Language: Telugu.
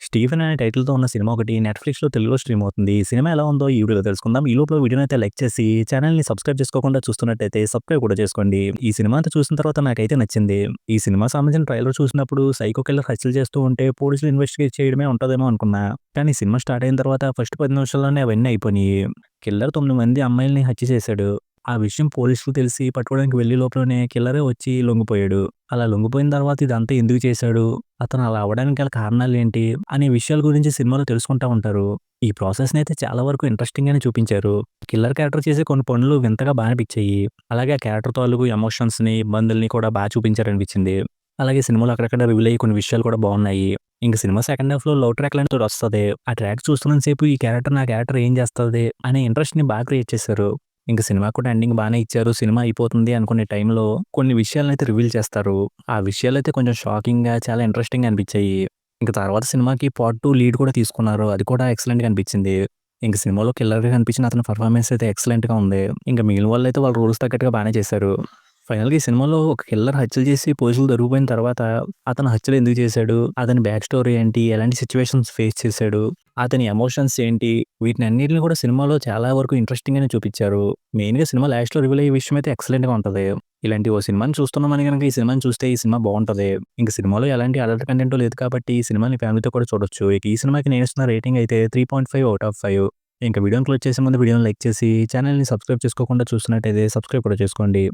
'స్టీఫెన్' అనే టైటిల్‌తో ఉన్న సినిమా ఒకటి నెట్‌ఫ్లిక్స్‌లో తెలుగులో స్ట్రీమ్ అవుతుంది. ఈ సినిమా ఎలా ఉందో ఈ వీడియోలో తెలుసుకుందాం. ఈ లోపల వీడియోనైతే లైక్ చేసి ఛానెల్‌ని సబ్స్క్రైబ్ చేసుకోకుండా చూస్తున్నట్టయితే సబ్స్క్రైబ్ కూడా చేసుకోండి. ఈ సినిమా అంతా చూసిన తర్వాత నాకైతే నచ్చింది. ఈ సినిమా సంబంధించిన ట్రైలర్ చూసినప్పుడు సైకో కిల్లర్ హత్యలు చేస్తూ ఉంటే పోలీసులు ఇన్వెస్టిగేట్ చేయడమే ఉంటదేమో అనుకున్నా. కానీ సినిమా స్టార్ట్ అయిన తర్వాత ఫస్ట్ 10 నిమిషాల్లోనే అవన్నీ అయిపోయినాయి. కిల్లర్ 9 మంది అమ్మాయిల్ని హత్య చేశాడు. ఆ విషయం పోలీసులకు తెలిసి పట్టుకోవడానికి వెళ్ళే లోపలనే కిల్లరే వచ్చి లొంగిపోయాడు. అలా లొంగిపోయిన తర్వాత ఇదంతా ఎందుకు చేశాడు? అతను అలా అవ్వడానికి గల కారణాలేంటి? అనే విషయాల గురించి సినిమాలో తెలుసుకుంటా ఉంటారు. ఈ ప్రాసెస్‌నైతే చాలా వరకు ఇంట్రెస్టింగ్‌గానే చూపించారు. కిల్లర్ క్యారెక్టర్ చేసే కొన్ని పనులు వింతగా బా అనిపిచ్చాయి. అలాగే ఆ క్యారెక్టర్ తాలూకు ఎమోషన్స్‌ని, ఇబ్బందుల్ని కూడా బా చూపించారనిపించింది. అలాగే సినిమాలో అక్కడక్కడ రివీల్ అయ్యే కొన్ని విషయాలు కూడా బావున్నాయి. ఇంక సినిమా సెకండ్ హాఫ్‌లో లవ్ ట్రాక్ లాంటిదొస్తది. ఆ ట్రాక్ చూస్తున్నంత సేపు ఈ క్యారెక్టర్ నా క్యారెక్టర్ ఏం చేస్తది అనే ఇంట్రెస్ట్‌ని బా క్రియేట్ చేశారు. ఇంక సినిమా కూడా ఎండింగ్ బానే ఇచ్చారు. సినిమా అయిపోతుంది అనుకునే టైంలో కొన్ని విషయాలనైతే రివీల్ చేస్తారు. ఆ విషయాలైతే కొంచెం షాకింగ్‌గా, చాలా ఇంట్రెస్టింగ్‌గా అనిపించాయి. ఇంక తర్వాత సినిమాకి పార్ట్ 2 లీడ్ కూడా తీసుకున్నారు. అది కూడా ఎక్సలెంట్‌గా అనిపించింది. ఇంక సినిమాలో కిల్లర్‌గా కనిపించిన అతని పెర్ఫార్మన్స్ అయితే ఎక్సలెంట్‌గా ఉంది. ఇంక మిగిలిన వాళ్ళైతే వాళ్ళ రోల్స్ తగ్గట్టుగా బానే చేశారు. ఫైనల్‌గా ఈ సినిమాలో ఒక కిల్లర్ హత్యలు చేసి పోలీసులు దొరికిపోయిన తర్వాత అతను హత్యలు ఎందుకు చేశాడు? అతని బ్యాక్ స్టోరీ ఏంటి? ఎలాంటి సిట్యుయేషన్స్ ఫేస్ చేశాడు? అతని ఎమోషన్స్ ఏంటి? వీటినన్నిటిని కూడా సినిమాలో చాలా వరకు ఇంట్రెస్టింగ్‌గానే చూపిచ్చారు. మెయిన్‌గా సినిమా లాస్ట్‌లో రివీల్ అయ్యే విషయం అయితే ఎక్సలెంట్‌గా ఉంటది. ఇలాంటి ఓ సినిమాని చూస్తున్నామని గనక ఈ సినిమాని చూస్తే ఈ సినిమా బావుంటది. ఇంక సినిమాలో ఎలాంటి అడల్ట్ కంటెంట్ లేదు కాబట్టి ఈ సినిమాని ఫ్యామిలీతో కూడా చూడొచ్చు. ఇక ఈ సినిమాకి నేనిస్తున్న రేటింగ్ అయితే 3.5 ఔట్ ఆఫ్ 5. ఇంక వీడియోని క్లోజ్ చేసే ముందు వీడియోని లైక్ చేసి ఛానెల్‌ని సబ్స్క్రైబ్ చేసుకోకుండా చూస్తున్నట్టయితే సబ్స్క్రైబ్ కూడా చేసుకోండి.